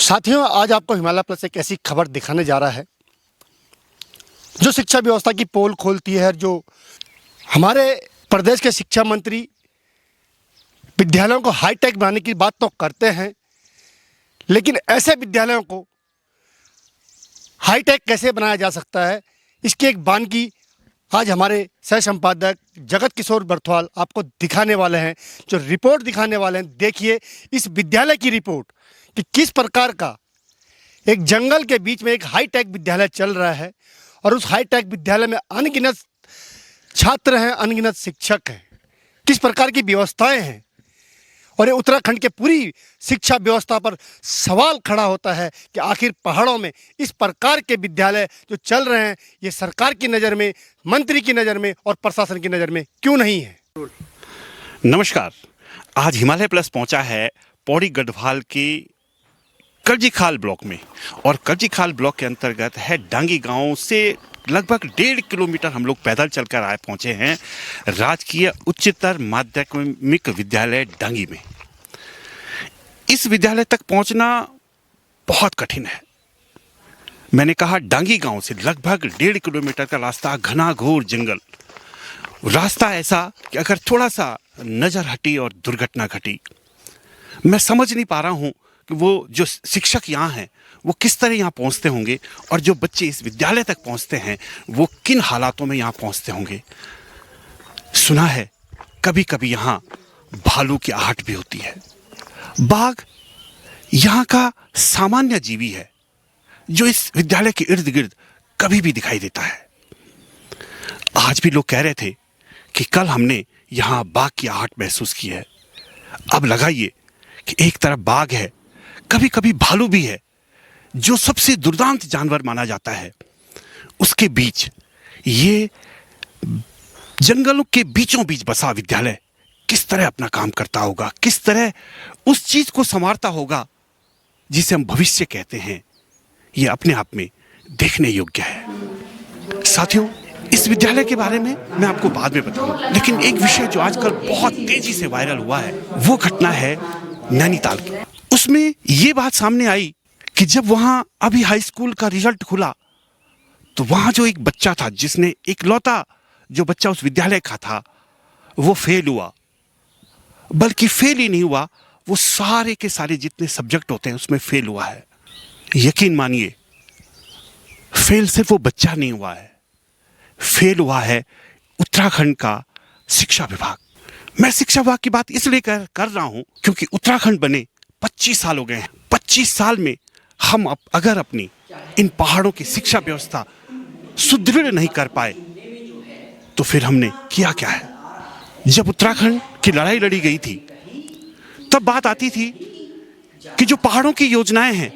साथियों, आज आपको हिमालय प्लस एक ऐसी खबर दिखाने जा रहा है जो शिक्षा व्यवस्था की पोल खोलती है। जो हमारे प्रदेश के शिक्षा मंत्री विद्यालयों को हाईटेक बनाने की बात तो करते हैं, लेकिन ऐसे विद्यालयों को हाईटेक कैसे बनाया जा सकता है, इसकी एक बानगी आज हमारे सह संपादक जगत किशोर बर्थवाल आपको दिखाने वाले हैं, जो रिपोर्ट दिखाने वाले हैं। देखिए इस विद्यालय की रिपोर्ट कि किस प्रकार का एक जंगल के बीच में एक हाईटेक विद्यालय चल रहा है और उस हाईटेक विद्यालय में अनगिनत छात्र हैं, अनगिनत शिक्षक हैं, किस प्रकार की व्यवस्थाएं हैं। और ये उत्तराखंड के पूरी शिक्षा व्यवस्था पर सवाल खड़ा होता है कि आखिर पहाड़ों में इस प्रकार के विद्यालय जो चल रहे हैं, ये सरकार की नज़र में, मंत्री की नज़र में और प्रशासन की नज़र में क्यों नहीं है। नमस्कार, आज हिमालय प्लस पहुंचा है पौड़ी गढ़वाल के करजीखाल ब्लॉक में। और करजीखाल ब्लॉक के अंतर्गत है डांगी गांव से लगभग 1.5 किलोमीटर हम लोग पैदल चलकर पहुंचे हैं राजकीय उच्चतर माध्यमिक विद्यालय डांगी में। इस विद्यालय तक पहुंचना बहुत कठिन है। मैंने कहा डांगी गांव से लगभग 1.5 किलोमीटर का रास्ता, घना घोर जंगल रास्ता, ऐसा कि अगर थोड़ा सा नजर हटी और दुर्घटना घटी, मैं समझ नहीं पा रहा हूं कि वो जो शिक्षक यहाँ हैं वो किस तरह यहाँ पहुँचते होंगे और जो बच्चे इस विद्यालय तक पहुँचते हैं वो किन हालातों में यहाँ पहुँचते होंगे। सुना है कभी कभी यहाँ भालू की आहट भी होती है। बाघ यहाँ का सामान्य जीवी है जो इस विद्यालय के इर्द गिर्द कभी भी दिखाई देता है। आज भी लोग कह रहे थे कि कल हमने यहाँ बाघ की आहट महसूस की है। अब लगाइए कि एक तरफ बाघ है, कभी कभी भालू भी है, जो सबसे दुर्दांत जानवर माना जाता है। उसके बीच ये जंगलों के बीचों बीच बसा विद्यालय किस तरह अपना काम करता होगा, किस तरह उस चीज को संवारता होगा जिसे हम भविष्य कहते हैं, ये अपने आप में देखने योग्य है। साथियों, इस विद्यालय के बारे में मैं आपको बाद में बताऊंगा, लेकिन एक विषय जो आजकल बहुत तेजी से वायरल हुआ है वो घटना है नैनीताल की। उसमें ये बात सामने आई कि जब वहां अभी हाई स्कूल का रिजल्ट खुला तो वहां जो एक बच्चा था, जिसने इकलौता जो बच्चा उस विद्यालय का था, वो फेल हुआ। बल्कि फेल ही नहीं हुआ, वो सारे के सारे जितने सब्जेक्ट होते हैं उसमें फेल हुआ है। यकीन मानिए, फेल सिर्फ वो बच्चा नहीं हुआ है, फेल हुआ है उत्तराखंड का शिक्षा विभाग। मैं शिक्षा विभाग की बात इसलिए कर रहा हूं क्योंकि उत्तराखंड बने 25 साल हो गए हैं। 25 साल में हम अगर अपनी इन पहाड़ों की शिक्षा व्यवस्था सुदृढ़ नहीं कर पाए तो फिर हमने किया क्या है। जब उत्तराखंड की लड़ाई लड़ी गई थी तब बात आती थी कि जो पहाड़ों की योजनाएं हैं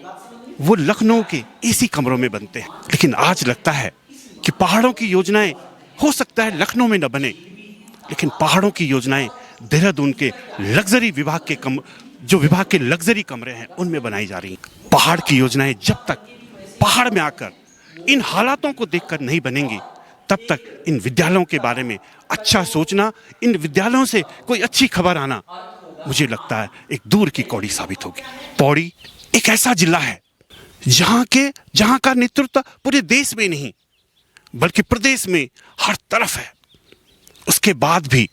वो लखनऊ के एसी कमरों में बनते हैं, लेकिन आज लगता है कि पहाड़ों की योजनाएं हो सकता है लखनऊ में न बने, लेकिन पहाड़ों की योजनाएं देहरादून के लग्जरी विभाग के जो विभाग के लग्जरी कमरे हैं उनमें बनाई जा रही हैं। पहाड़ की योजनाएं जब तक पहाड़ में आकर इन हालातों को देखकर नहीं बनेंगी, तब तक इन विद्यालयों के बारे में अच्छा सोचना, इन विद्यालयों से कोई अच्छी खबर आना, मुझे लगता है एक दूर की कौड़ी साबित होगी। पौड़ी एक ऐसा जिला है जहां का नेतृत्व पूरे देश में नहीं बल्कि प्रदेश में हर तरफ है। उसके बाद भी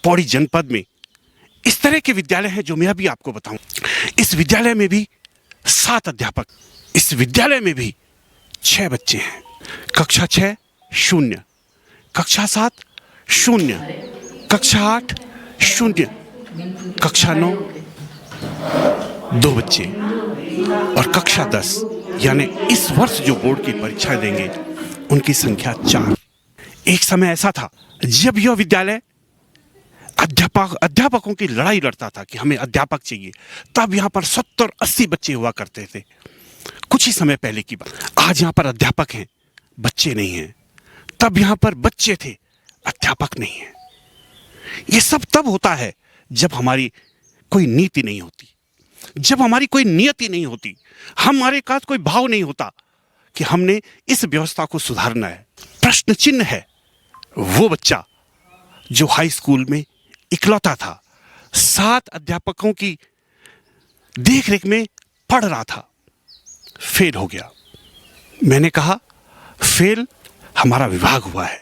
पौड़ी जनपद में इस तरह के विद्यालय हैं जो मैं अभी आपको बताऊं। इस विद्यालय में भी 7 अध्यापक, इस विद्यालय में भी 6 बच्चे हैं। कक्षा 6 0, कक्षा 7 0, कक्षा 8 0, कक्षा 9 2 बच्चे और कक्षा 10 यानी इस वर्ष जो बोर्ड की परीक्षा देंगे उनकी संख्या 4। एक समय ऐसा था जब यह विद्यालय अध्यापकों की लड़ाई लड़ता था कि हमें अध्यापक चाहिए, तब यहाँ पर 70-80 बच्चे हुआ करते थे। कुछ ही समय पहले की बात। आज यहाँ पर अध्यापक हैं, बच्चे नहीं हैं। तब यहाँ पर बच्चे थे, अध्यापक नहीं है। ये सब तब होता है जब हमारी कोई नीति नहीं होती, जब हमारी कोई नियति नहीं होती, हमारे पास कोई भाव नहीं होता कि हमने इस व्यवस्था को सुधारना है। प्रश्न चिन्ह है वो बच्चा जो हाई स्कूल में इकलौता था, 7 अध्यापकों की देखरेख में पढ़ रहा था, फेल हो गया। मैंने कहा फेल हमारा विभाग हुआ है,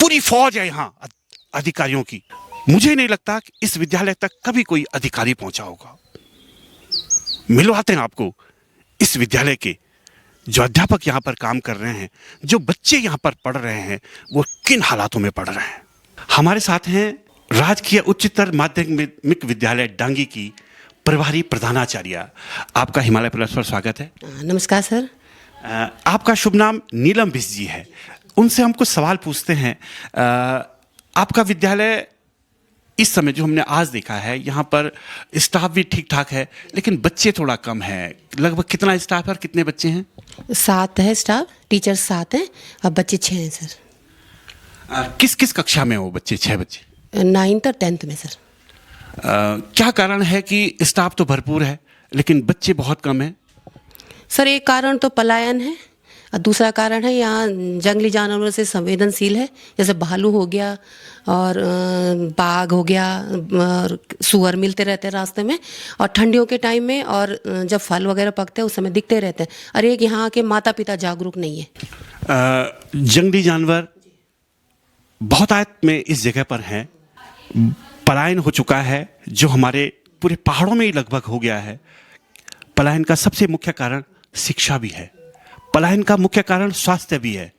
पूरी फौज है यहाँ अधिकारियों की। मुझे नहीं लगता कि इस विद्यालय तक कभी कोई अधिकारी पहुंचा होगा। मिलवाते हैं आपको इस विद्यालय के जो अध्यापक यहाँ पर काम कर रहे हैं, जो बच्चे यहाँ पर पढ़ रहे हैं, वो किन हालातों में पढ़ रहे हैं। हमारे साथ हैं राजकीय उच्चतर माध्यमिक विद्यालय डांगी की प्रभारी प्रधानाचार्य। आपका हिमालय प्लस पर स्वागत है। नमस्कार सर। आपका शुभ नाम नीलम बिस जी है। उनसे हम कुछ सवाल पूछते हैं। आपका विद्यालय इस समय जो हमने आज देखा है, यहाँ पर स्टाफ भी ठीक ठाक है, लेकिन बच्चे थोड़ा कम है। लगभग कितना स्टाफ है और कितने बच्चे हैं? 7 है स्टाफ, टीचर्स 7 हैं और बच्चे 6 हैं सर। किस किस कक्षा में हो बच्चे? 6 बच्चे 9th और 10th में सर। क्या कारण है कि स्टाफ तो भरपूर है लेकिन बच्चे बहुत कम हैं? सर एक कारण तो पलायन है और दूसरा कारण है यहाँ जंगली जानवरों से संवेदनशील है, जैसे भालू हो गया और बाघ हो गया और सुअर मिलते रहते हैं रास्ते में, और ठंडियों के टाइम में और जब फल वगैरह पकते हैं उस समय दिखते रहते हैं। और एक यहाँ के माता पिता जागरूक नहीं है। जंगली जानवर बहुत आयत में इस जगह पर हैं। पलायन हो चुका है जो हमारे पूरे पहाड़ों में ही लगभग हो गया है। पलायन का सबसे मुख्य कारण शिक्षा भी है, पलायन का मुख्य कारण स्वास्थ्य भी है।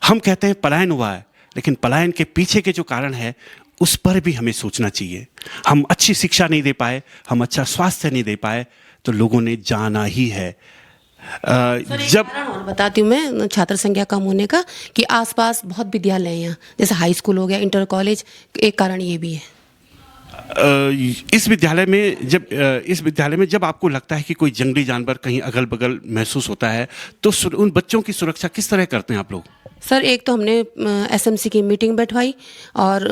हम कहते हैं पलायन हुआ है, लेकिन पलायन के पीछे के जो कारण है उस पर भी हमें सोचना चाहिए। हम अच्छी शिक्षा नहीं दे पाए, हम अच्छा स्वास्थ्य नहीं दे पाए, तो लोगों ने जाना ही है। जब और बताती हूँ मैं छात्र संख्या कम होने का, कि आसपास बहुत विद्यालय हैं यहाँ, जैसे हाई स्कूल हो गया, इंटर कॉलेज, एक कारण ये भी है। इस विद्यालय में जब आपको लगता है कि कोई जंगली जानवर कहीं अगल बगल महसूस होता है, तो उन बच्चों की सुरक्षा किस तरह करते हैं आप लोग? सर एक तो हमने एसएमसी की मीटिंग बैठवाई और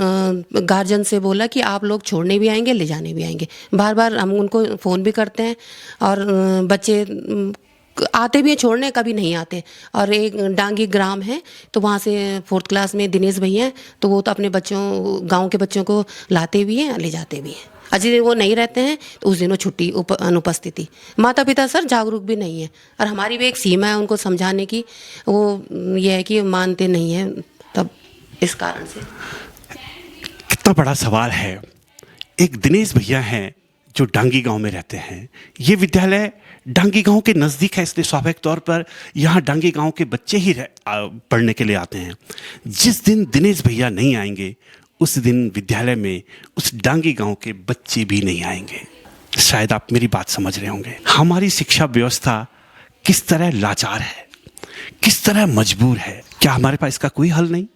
गार्जियन से बोला कि आप लोग छोड़ने भी आएंगे, ले जाने भी आएंगे। बार बार हम उनको फ़ोन भी करते हैं और बच्चे आते भी हैं छोड़ने, कभी नहीं आते। और एक डांगी ग्राम है तो वहाँ से 4th क्लास में दिनेश भैया हैं, तो वो तो अपने बच्चों, गांव के बच्चों को लाते भी हैं, ले जाते भी हैं। जिस दिन वो नहीं रहते हैं तो उस दिन वो छुट्टी अनुपस्थिति। माता पिता सर जागरूक भी नहीं है, और हमारी भी एक सीमा है उनको समझाने की, वो ये है कि मानते नहीं हैं, तब इस कारण से। कितना बड़ा सवाल है। एक दिनेश भैया हैं जो डांगी गांव में रहते हैं। ये विद्यालय डांगी गांव के नज़दीक है, इसलिए स्वाभाविक तौर पर यहाँ डांगी गांव के बच्चे ही पढ़ने के लिए आते हैं। जिस दिन दिनेश भैया नहीं आएंगे उस दिन विद्यालय में उस डांगी गांव के बच्चे भी नहीं आएंगे। शायद आप मेरी बात समझ रहे होंगे। हमारी शिक्षा व्यवस्था किस तरह लाचार है, किस तरह मजबूर है। क्या हमारे पास इसका कोई हल नहीं?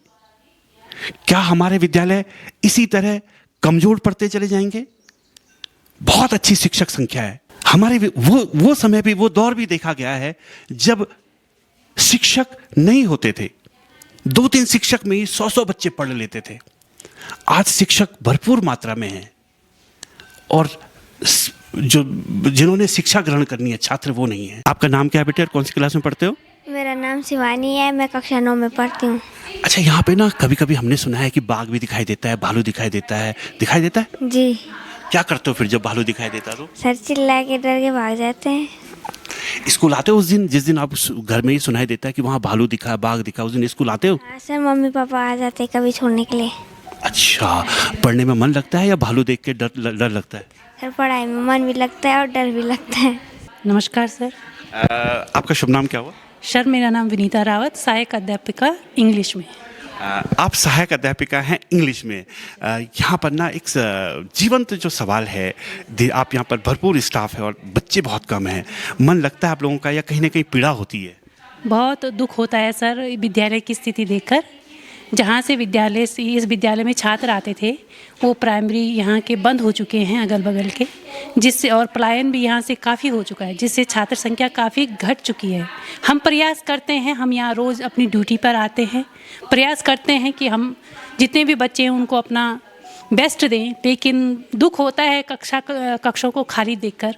क्या हमारे विद्यालय इसी तरह कमजोर पड़ते चले जाएंगे? बहुत अच्छी शिक्षक संख्या है हमारे। वो समय भी, वो दौर भी देखा गया है जब शिक्षक नहीं होते थे। 2-3 शिक्षक में ही 100 बच्चे पढ़ लेते थे। आज शिक्षक भरपूर मात्रा में हैं और जिन्होंने शिक्षा ग्रहण करनी है, छात्र वो नहीं है। आपका नाम क्या है बेटे और कौन सी क्लास में पढ़ते हो? मेरा नाम शिवानी है, मैं कक्षा 9 में पढ़ती हूँ। अच्छा, यहाँ पे ना कभी कभी हमने सुना है कि बाघ भी दिखाई देता है, भालू दिखाई देता है। दिखाई देता है? जी। क्या करते हो फिर जब भालू दिखाई देता है तो? सर चिल्ला के डर के भाग जाते हैं। स्कूल आते हो उस दिन जिस दिन आप घर में ही सुनाई देता है कि वहाँ भालू दिखा, बाघ दिखा, उस दिन स्कूल आते हो? हाँ सर, मम्मी पापा आ जाते हैं कभी छोड़ने के लिए। अच्छा, पढ़ने में मन लगता है या भालू देख के डर लगता है? सर पढ़ाई में मन भी लगता है और डर भी लगता है। नमस्कार सर। आपका शुभ नाम क्या हुआ? सर मेरा नाम विनीता रावत, सहायक अध्यापिका इंग्लिश में। आप सहायक अध्यापिका हैं इंग्लिश में। यहाँ पर ना एक जीवंत जो सवाल है, आप यहाँ पर भरपूर स्टाफ है और बच्चे बहुत कम हैं। मन लगता है आप लोगों का या कहीं ना कहीं पीड़ा होती है? बहुत दुख होता है सर विद्यालय की स्थिति देखकर। जहाँ से इस विद्यालय में छात्र आते थे वो प्राइमरी यहाँ के बंद हो चुके हैं अगल बगल के, जिससे और पलायन भी यहाँ से काफ़ी हो चुका है, जिससे छात्र संख्या काफ़ी घट चुकी है। हम प्रयास करते हैं, हम यहाँ रोज़ अपनी ड्यूटी पर आते हैं, प्रयास करते हैं कि हम जितने भी बच्चे हैं उनको अपना बेस्ट दें, लेकिन दुख होता है कक्षों को खाली देखकर,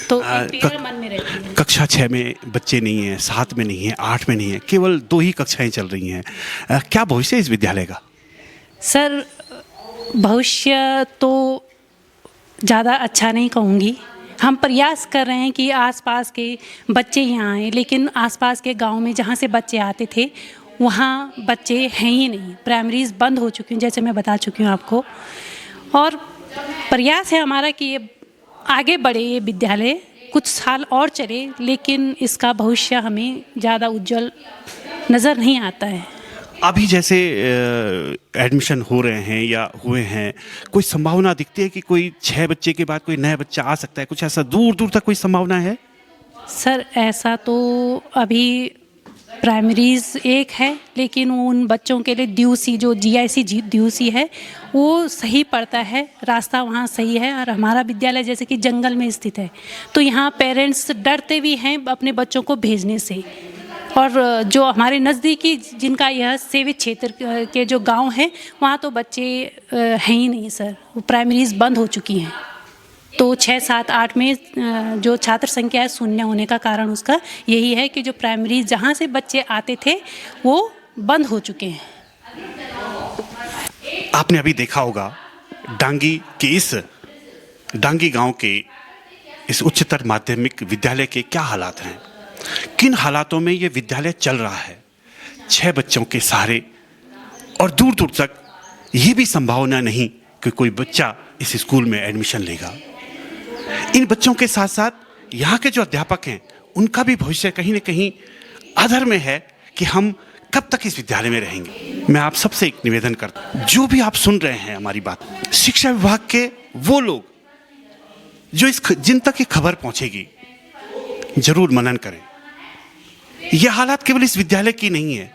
तो पीड़ा मन में रहती है। कक्षा 6 में बच्चे नहीं हैं, 7 में नहीं है, 8 में नहीं है, केवल 2 ही कक्षाएं चल रही हैं। क्या भविष्य है इस विद्यालय का? सर भविष्य तो ज़्यादा अच्छा नहीं कहूँगी, हम प्रयास कर रहे हैं कि आसपास के बच्चे यहाँ आएँ, लेकिन आसपास के गांव में जहाँ से बच्चे आते थे वहाँ बच्चे हैं ही नहीं। प्राइमरीज बंद हो चुकी हैं, जैसे मैं बता चुकी हूँ आपको। और प्रयास है हमारा कि ये आगे बढ़े, ये विद्यालय कुछ साल और चले, लेकिन इसका भविष्य हमें ज़्यादा उज्जवल नज़र नहीं आता है। अभी जैसे एडमिशन हो रहे हैं या हुए हैं, कोई संभावना दिखती है कि कोई 6 बच्चे के बाद कोई नया बच्चा आ सकता है? कुछ ऐसा दूर दूर तक कोई संभावना है? सर ऐसा तो अभी प्राइमरीज एक है, लेकिन उन बच्चों के लिए DUC जो GIC DUC है वो सही पड़ता है, रास्ता वहाँ सही है। और हमारा विद्यालय जैसे कि जंगल में स्थित है, तो यहाँ पेरेंट्स डरते भी हैं अपने बच्चों को भेजने से। और जो हमारे नज़दीकी जिनका यह सेवित क्षेत्र के जो गांव हैं वहाँ तो बच्चे हैं ही नहीं सर, वो प्राइमरीज बंद हो चुकी हैं। तो 6, 7, 8 में जो छात्र संख्या है शून्य होने का कारण उसका यही है कि जो प्राइमरी जहाँ से बच्चे आते थे वो बंद हो चुके हैं। आपने अभी देखा होगा डांगी गांव के इस उच्चतर माध्यमिक विद्यालय के क्या हालात हैं, किन हालातों में ये विद्यालय चल रहा है। 6 बच्चों के सहारे, और दूर दूर तक ये भी संभावना नहीं कि कोई बच्चा इस स्कूल में एडमिशन लेगा। इन बच्चों के साथ साथ यहाँ के जो अध्यापक हैं उनका भी भविष्य कहीं न कहीं अधर में है कि हम कब तक इस विद्यालय में रहेंगे। मैं आप सबसे एक निवेदन करता हूँ, जो भी आप सुन रहे हैं हमारी बात, शिक्षा विभाग के वो लोग जो जिन तक ये खबर पहुँचेगी जरूर मनन करें। ये हालात केवल इस विद्यालय की नहीं है,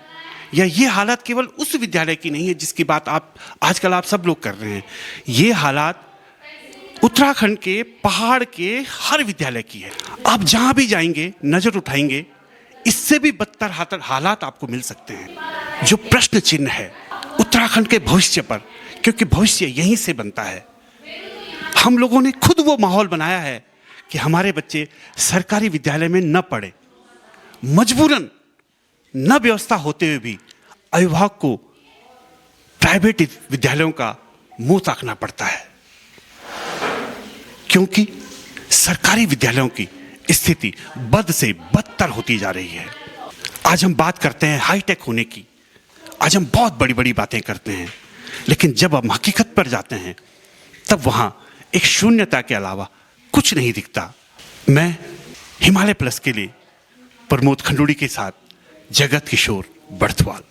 या ये हालात केवल उस विद्यालय की नहीं है जिसकी बात आजकल आप सब लोग कर रहे हैं। ये हालात उत्तराखंड के पहाड़ के हर विद्यालय की है। आप जहां भी जाएंगे, नजर उठाएंगे, इससे भी बदतर हालात आपको मिल सकते हैं। जो प्रश्न चिन्ह है उत्तराखंड के भविष्य पर, क्योंकि भविष्य यहीं से बनता है। हम लोगों ने खुद वो माहौल बनाया है कि हमारे बच्चे सरकारी विद्यालय में न पढ़े, मजबूरन न व्यवस्था होते हुए भी अभिभावक को प्राइवेट विद्यालयों का मुंह ताकना पड़ता है, क्योंकि सरकारी विद्यालयों की स्थिति बद से बदतर होती जा रही है। आज हम बात करते हैं हाईटेक होने की, आज हम बहुत बड़ी बड़ी बातें करते हैं, लेकिन जब हम हकीकत पर जाते हैं तब वहाँ एक शून्यता के अलावा कुछ नहीं दिखता। मैं हिमालय प्लस के लिए प्रमोद खंडूड़ी के साथ जगत किशोर बर्थवाल।